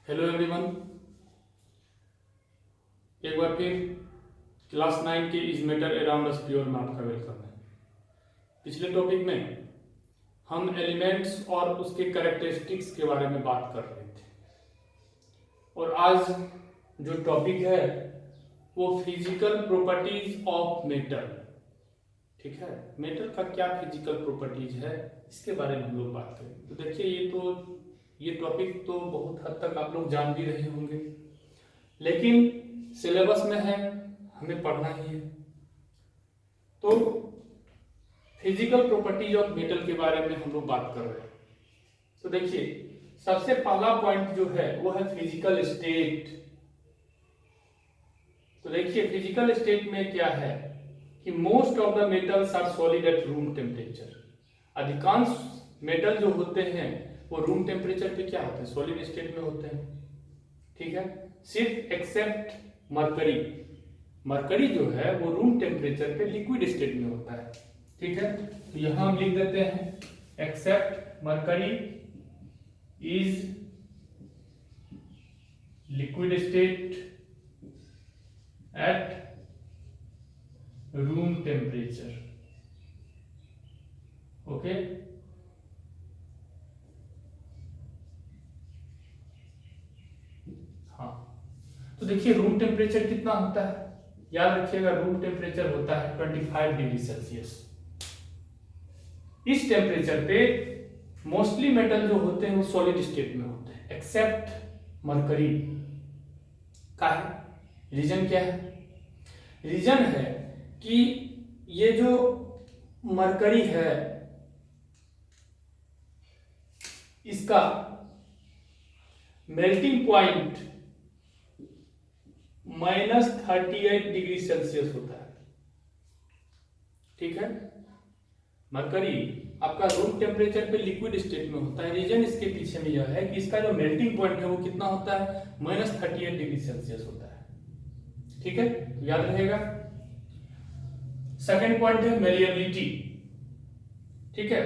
Hello everyone, एक बार फिर class 9 के is matter around us pure में आपका वेलकम है। पिछले टॉपिक में हम एलिमेंट्स और उसके कैरेक्टरिस्टिक्स के बारे में बात कर रहे थे और आज जो टॉपिक है वो फिजिकल प्रॉपर्टीज ऑफ मेटल। ठीक है, मेटल का क्या फिजिकल प्रॉपर्टीज है इसके बारे में हम लोग बात करेंगे। तो देखिए, ये टॉपिक तो बहुत हद तक आप लोग जान भी रहे होंगे, लेकिन सिलेबस में है, हमें पढ़ना ही है। तो फिजिकल प्रॉपर्टीज ऑफ मेटल के बारे में हम लोग बात कर रहे हैं। तो देखिए, सबसे पहला पॉइंट जो है वो है फिजिकल स्टेट। तो देखिए, फिजिकल स्टेट में क्या है कि most of the metals are solid at room temperature. अधिकांश मेटल जो होते हैं वो रूम टेम्परेचर पे क्या होते हैं, सॉलिड स्टेट में होते हैं। ठीक है, सिर्फ एक्सेप्ट मरकरी। मरकरी जो है वो रूम टेम्परेचर पे लिक्विड स्टेट में होता है। ठीक है, तो यहां हम लिख देते हैं except mercury is liquid state at room temperature. Okay, हाँ, तो देखिए रूम टेम्परेचर कितना होता है, याद रखिएगा रूम टेम्परेचर होता है 25 डिग्री सेल्सियस। इस टेम्परेचर पे मोस्टली मेटल जो होते हैं वो सॉलिड स्टेट में होते हैं एक्सेप्ट मरकरी। का है रीजन, क्या है रीजन है कि ये जो मरकरी है इसका मेल्टिंग पॉइंट -38 डिग्री सेल्सियस होता है। ठीक है, मरकरी आपका रूम टेम्परेचर पे लिक्विड स्टेट में होता है। रीजन इसके पीछे में यह है कि इसका जो मेल्टिंग पॉइंट है वो कितना होता है, -38 डिग्री सेल्सियस होता है। ठीक है, याद रहेगा। सेकेंड पॉइंट है मेलिएबिलिटी। ठीक है,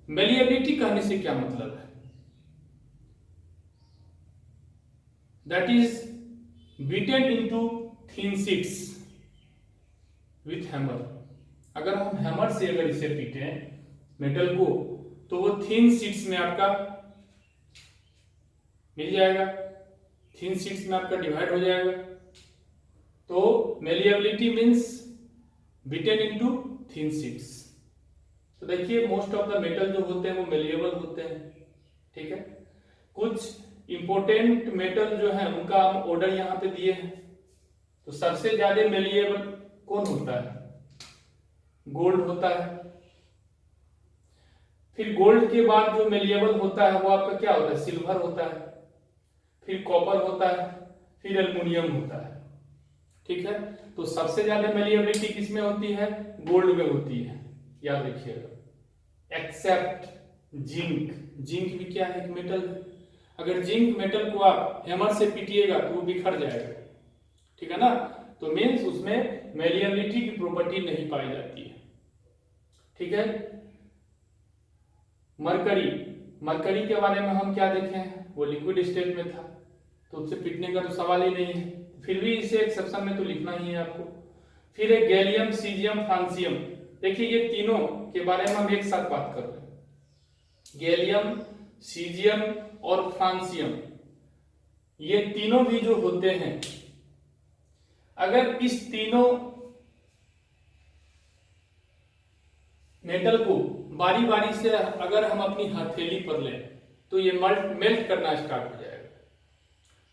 मेलिएबिलिटी कहने से क्या मतलब है, that is beaten into thin sheets with hammer. अगर हम हैमर से अगर इसे पीटे मेटल को तो वो थिन शीट्स में आपका मिल जाएगा, थिन शीट्स में आपका डिवाइड हो जाएगा। तो malleability means beaten into thin sheets. तो देखिए मोस्ट ऑफ द मेटल जो होते हैं वो मेलिएबल होते हैं। ठीक है, कुछ इंपॉर्टेंट मेटल जो है उनका हम ऑर्डर यहां पे दिए हैं। तो सबसे ज्यादा मेलिएबल कौन होता है, गोल्ड होता है। फिर गोल्ड के बाद जो मेलिएबल होता है वो आपका क्या होता है, सिल्वर होता है। फिर कॉपर होता है, फिर एल्युमिनियम होता है। ठीक है, तो सबसे ज्यादा मेलिएबिलिटी किसमें होती है, गोल्ड में होती है, याद रखिएगा। Accept zinc. जिंक भी क्या है, एक मेटल है। अगर जिंक मेटल को आप हैमर से पीटिएगा तो वो बिखर जाएगा। ठीक है ना, तो मीन्स उसमें मेलिएबिलिटी की प्रॉपर्टी नहीं पाई जाती है। ठीक है, मरकरी। मरकरी के बारे में हम क्या देखे हैं, वो लिक्विड स्टेट में था तो उससे पीटने का तो सवाल ही नहीं है, फिर भी इसे एक्सेप्शन में तो लिखना ही है आपको। फिर एक गैलियम, सीजियम, फ्रांसियम। देखिए ये तीनों के बारे में हम एक साथ बात कर रहे हैं। गैलियम, सीजियम और फ्रांसियम, ये तीनों भी जो होते हैं, अगर इस तीनों मेटल को बारी बारी से अगर हम अपनी हथेली पर लें तो ये मेल्ट करना स्टार्ट हो जाएगा।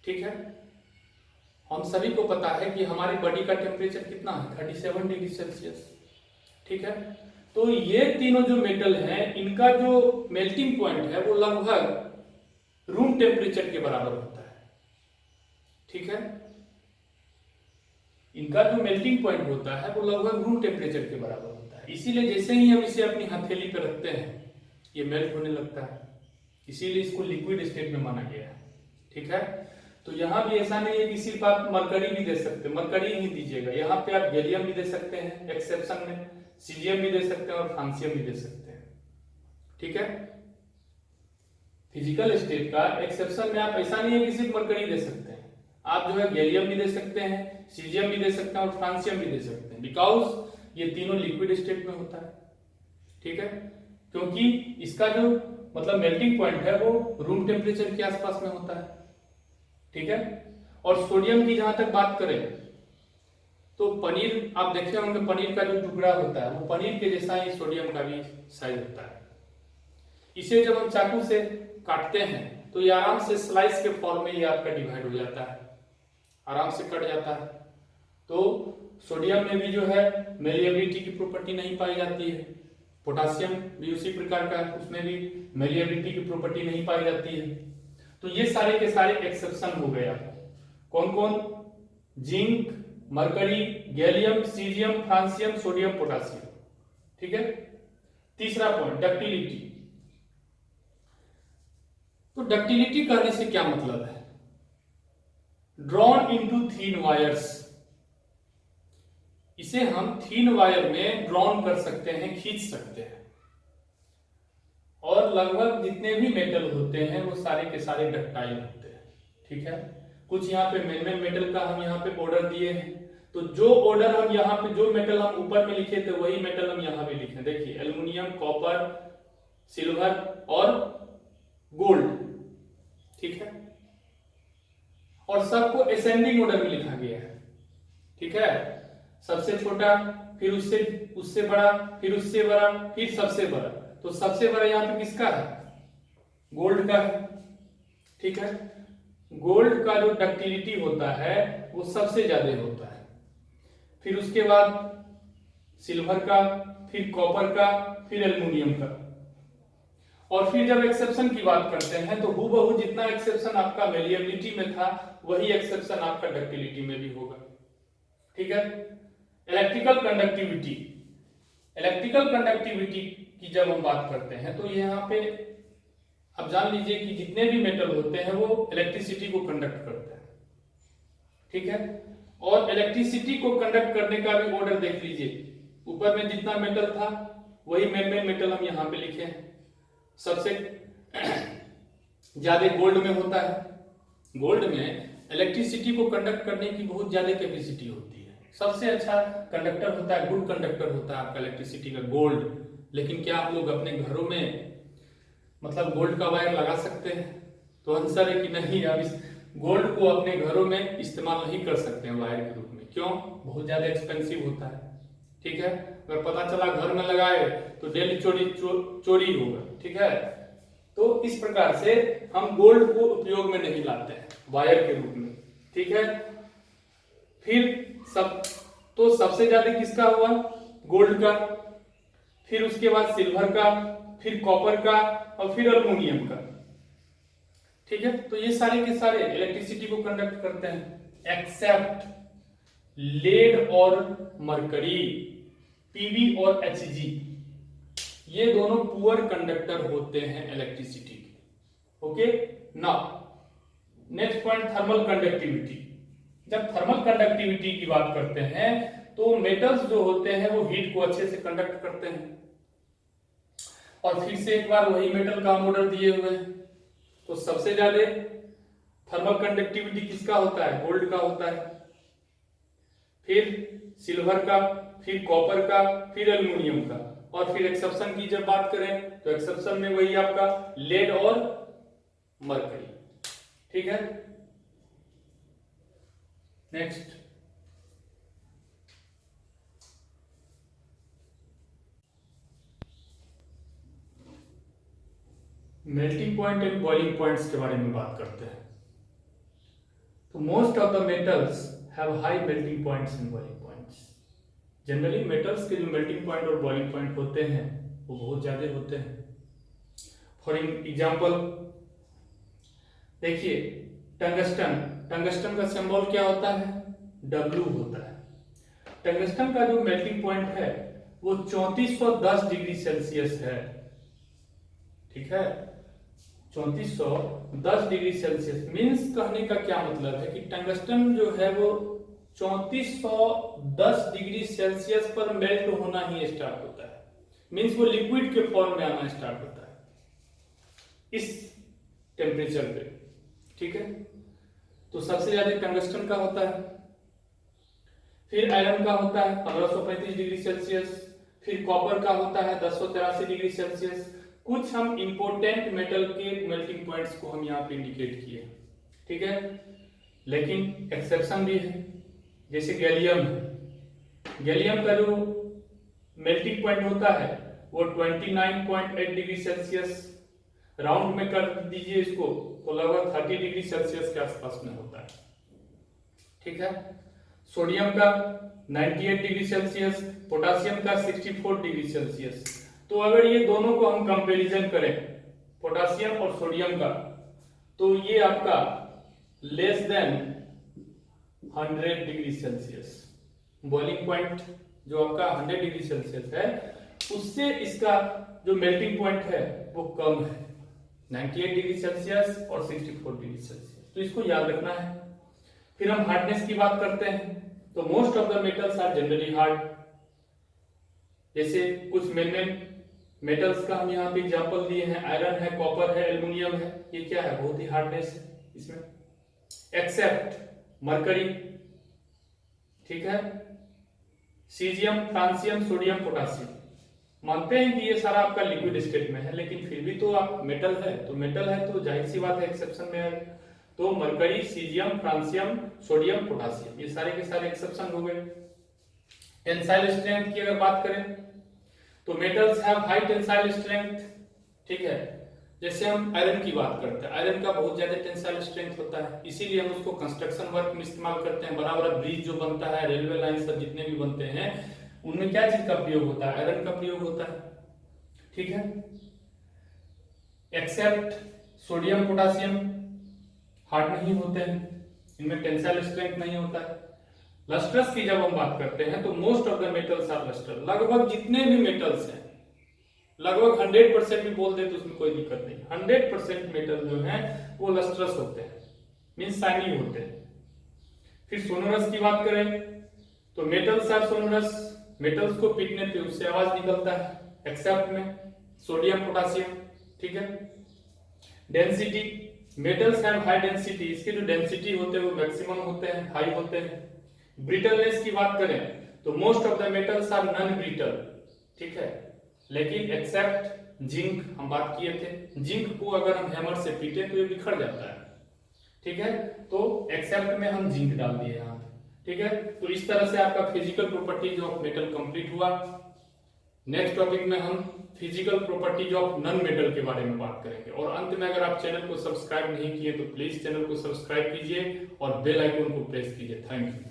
ठीक है, हम सभी को पता है कि हमारी बॉडी का टेम्परेचर कितना है, 37 डिग्री सेल्सियस। ठीक है, तो ये तीनों जो मेटल हैं इनका जो मेल्टिंग पॉइंट है वो लगभग रूम टेम्परेचर के बराबर होता है। ठीक है, इनका जो मेल्टिंग पॉइंट होता है वो लगभग रूम टेम्परेचर के बराबर होता है। इसीलिए जैसे ही हम इसे अपनी हथेली पर रखते हैं ये मेल्ट होने लगता है, इसीलिए इसको लिक्विड स्टेट में माना गया है। ठीक है, तो यहां भी ऐसा नहीं है कि सिर्फ आप मरकरी भी दे सकते हैं, मरकरी ही दीजिएगा, यहाँ पे आप गैलियम भी दे सकते हैं एक्सेप्शन में, सीजियम भी दे सकते हैं और फ्रांसियम भी दे सकते हैं। ठीक है, फिजिकल स्टेट का एक्सेप्शन में आप ऐसा नहीं है कि सिर्फ मरकरी दे सकते हैं, आप जो है गैलियम भी दे सकते हैं, सीजियम भी दे सकते हैं और फ्रांसियम भी दे सकते हैं, बिकॉज ये तीनों लिक्विड स्टेट में होता है। ठीक है, क्योंकि इसका जो मतलब मेल्टिंग पॉइंट है वो रूम टेम्परेचर के आसपास में होता है। ठीक है, और सोडियम की जहां तक बात करें तो पनीर आप देखे होंगे, पनीर का जो टुकड़ा होता है वो पनीर के जैसा ही सोडियम का भी साइज होता है। इसे जब हम चाकू से काटते हैं तो ये आराम से स्लाइस के फॉर्म में ये आपका डिवाइड हो जाता है, आराम से कट जाता है। तो सोडियम में भी जो है मेलिएबिलिटी की प्रॉपर्टी नहीं पाई जाती है, पोटासियम भी उसी प्रकार का, उसमें भी मेलिएबिलिटी की प्रॉपर्टी नहीं पाई जाती है। तो ये सारे के सारे एक्सेप्शन हो गए आपको, कौन कौन, zinc, mercury, gallium, caesium, francium, sodium, potassium. ठीक है, तीसरा पॉइंट डक्टिलिटी। तो डक्टिलिटी कहने से क्या मतलब है, ड्रॉन इनटू थीन वायर्स, इसे हम थीन वायर में ड्रॉन कर सकते हैं, खींच सकते हैं। और लगभग जितने भी मेटल होते हैं वो सारे के सारे डक्टाइल होते हैं। ठीक है, कुछ यहाँ पे मेन मेटल का हम यहाँ पे ऑर्डर दिए हैं, तो जो ऑर्डर हम यहाँ पे, जो मेटल हम ऊपर में लिखे थे वही मेटल हम यहाँ पे लिखे। देखिए एल्युमिनियम, कॉपर, सिल्वर और गोल्ड। ठीक है, और सबको असेंडिंग ऑर्डर में लिखा गया है। ठीक है, सबसे छोटा, फिर उससे बड़ा, फिर उससे बड़ा, फिर सबसे बड़ा। तो सबसे बड़ा यहाँ पे किसका है, गोल्ड का है। ठीक है, गोल्ड का जो डक्टिलिटी होता है वो सबसे ज्यादा होता है, फिर उसके बाद सिल्वर का, फिर कॉपर का, फिर एल्युमिनियम का। और फिर जब एक्सेप्शन की बात करते हैं तो हूबहू जितना एक्सेप्शन आपका मेलिएबिलिटी में था वही एक्सेप्शन आपका डक्टिलिटी में भी होगा। ठीक है, इलेक्ट्रिकल कंडक्टिविटी। इलेक्ट्रिकल कंडक्टिविटी की जब हम बात करते हैं तो यहाँ पे अब जान लीजिए कि जितने भी मेटल होते हैं वो इलेक्ट्रिसिटी को कंडक्ट करते हैं। ठीक है, और इलेक्ट्रिसिटी को कंडक्ट करने का भी ऑर्डर देख लीजिए, ऊपर में जितना मेटल था वही मेन मेटल हम यहाँ पे लिखे हैं। सबसे ज्यादा गोल्ड में होता है। गोल्ड में इलेक्ट्रिसिटी को कंडक्ट करने की बहुत ज्यादा कैपेसिटी होती है, सबसे अच्छा कंडक्टर होता है, गुड कंडक्टर होता है आपका इलेक्ट्रिसिटी का गोल्ड। लेकिन क्या आप लोग अपने घरों में मतलब गोल्ड का वायर लगा सकते हैं? तो आंसर है कि नहीं, आप इस गोल्ड को अपने घरों में इस्तेमाल नहीं कर सकते हैं वायर के रूप में। क्यों? बहुत ज्यादा एक्सपेंसिव होता है। ठीक है, अगर पता चला घर में लगाए तो डेली चोरी होगा। ठीक है, तो इस प्रकार से हम गोल्ड को उपयोग में नहीं लाते हैं वायर के रूप में। ठीक है, फिर सबसे ज्यादा किसका हुआ, गोल्ड का, फिर उसके बाद सिल्वर का, फिर कॉपर का और फिर एल्युमिनियम का। ठीक है, तो ये सारे के सारे इलेक्ट्रिसिटी को कंडक्ट करते हैं एक्सेप्ट लेड और मरकरी, पीबी और एचजी, ये दोनों पुअर कंडक्टर होते हैं इलेक्ट्रिसिटी के। Okay, now next point thermal conductivity. जब थर्मल कंडक्टिविटी की बात करते हैं तो मेटल्स जो होते हैं वो हीट को अच्छे से कंडक्ट करते हैं। और फिर से एक बार वही मेटल का हम ऑर्डर दिए हुए हैं, तो सबसे ज्यादा थर्मल कंडक्टिविटी किसका होता है, गोल्ड का होता है, फिर सिल्वर का, फिर कॉपर का, फिर एल्युमिनियम का। और फिर एक्सेप्शन की जब बात करें तो एक्सेप्शन में वही आपका लेड और मरकरी। ठीक है, next melting point and boiling points के बारे में बात करते हैं। तो most of the metals have high melting points and boiling points. Generally metals के जो मेल्टिंग पॉइंट और बॉइलिंग पॉइंट होते हैं वो बहुत ज्यादा होते हैं। फॉर एग्जाम्पल देखिए टंगस्टन, टंगस्टन का सिंबल क्या होता है, W होता है। टंगस्टन का जो मेल्टिंग पॉइंट है वो 3410 डिग्री सेल्सियस है। ठीक है, 3410 डिग्री सेल्सियस मीन्स कहने का क्या मतलब है कि टंगस्टन जो है वो 3410 डिग्री सेल्सियस पर मेल्ट होना ही स्टार्ट होता है, मीन्स वो लिक्विड के फॉर्म में आना स्टार्ट होता है। इस टेम्परेचर पे, ठीक है। तो सबसे ज्यादा टंगस्टन का होता है, फिर आयरन का होता है 1535 डिग्री सेल्सियस, फिर कॉपर का होता है 1083 डिग्री सेल्सियस। कुछ हम इंपॉर्टेंट मेटल के मेल्टिंग पॉइंट्स को हम यहाँ पे इंडिकेट किए, ठीक है। लेकिन एक्सेप्शन भी है, जैसे गैलियम है। गैलियम का जो मेल्टिंग पॉइंट होता है वो 29.8 डिग्री सेल्सियस, राउंड में कर दीजिए इसको तो लगभग 30 डिग्री सेल्सियस के आसपास में होता है, ठीक है। सोडियम का 98 डिग्री सेल्सियस, पोटासियम का 64 डिग्री सेल्सियस। तो अगर ये दोनों को हम कंपैरिजन करें, पोटासियम और सोडियम का, तो ये आपका less than 100 degree Celsius, boiling point जो आपका 100 डिग्री सेल्सियस है, उससे इसका जो मेल्टिंग पॉइंट है वो कम है, 98 डिग्री सेल्सियस और 64 डिग्री सेल्सियस। तो इसको याद रखना है। फिर हम हार्डनेस की बात करते हैं, तो most of the metals are generally hard. जैसे कुछ मेन मेटल्स का हम यहाँ पे एग्जांपल दिए हैं, आयरन है, कॉपर है, एल्युमिनियम है, ये क्या है, बहुत ही हार्डनेस है इसमें, एक्सेप्ट मरकरी, ठीक है, सीजियम, फ्रांसियम, सोडियम, पोटासियम। मानते हैं कि ये सारा आपका लिक्विड स्टेट में है, लेकिन फिर भी तो आप मेटल है, तो मेटल है तो जाहिर सी बात है एक्सेप्शन में आएगा। तो mercury, caesium, francium, sodium, potassium, ये सारे के सारे एक्सेप्शन हो गए। टेंसाइल स्ट्रेंथ की अगर बात करें तो metals have high tensile strength, ठीक है। जैसे हम आयरन की बात करते हैं, आयरन का बहुत ज्यादा टेंसाइल स्ट्रेंथ होता है, इसीलिए हम उसको कंस्ट्रक्शन वर्क में इस्तेमाल करते हैं। बड़ा बड़ा ब्रिज जो बनता है, रेलवे लाइन सब जितने भी बनते हैं, उनमें क्या चीज का प्रयोग होता है, आयरन का प्रयोग होता है, ठीक है। एक्सेप्ट सोडियम, पोटासियम हार्ड नहीं होते हैं, इनमें टेंसाइल स्ट्रेंथ नहीं होता है। लस्ट्रस की जब हम बात करते हैं तो most of the metals are lustre, लगभग जितने भी मेटल्स हैं, लगभग 100% भी बोल दे तो उसमें कोई दिक्कत नहीं, 100% मेटल जो हैं वो लस्ट्रस होते हैं, मींस शाइनी होते हैं। फिर सोनोरस की बात करें तो मेटल्स आर सोनोरस, मेटल्स को पीटने पे उससे आवाज निकलता है, एक्सेप्ट में सोडियम, पोटासियम, ठीक है। Density, metals have high density, इसके जो डेंसिटी होते हैं वो मैक्सिमम होते हैं, हाई होते हैं। ब्रिटलनेस की बात करें तो most of the metals are non brittle, ठीक है, लेकिन एक्सेप्ट जिंक, हम बात किए थे, जिंक को अगर हम हैमर से पीटे तो ये बिखर जाता है, ठीक है। तो एक्सेप्ट में हम जिंक डाल दिए यहाँ पे, ठीक है। तो इस तरह से आपका physical properties of metal complete हुआ। नेक्स्ट टॉपिक में हम physical properties of non metal के बारे में बात करेंगे। और अंत में अगर आप चैनल को सब्सक्राइब नहीं किए तो प्लीज चैनल को सब्सक्राइब कीजिए और बेल आइकन को प्रेस कीजिए। Thank you.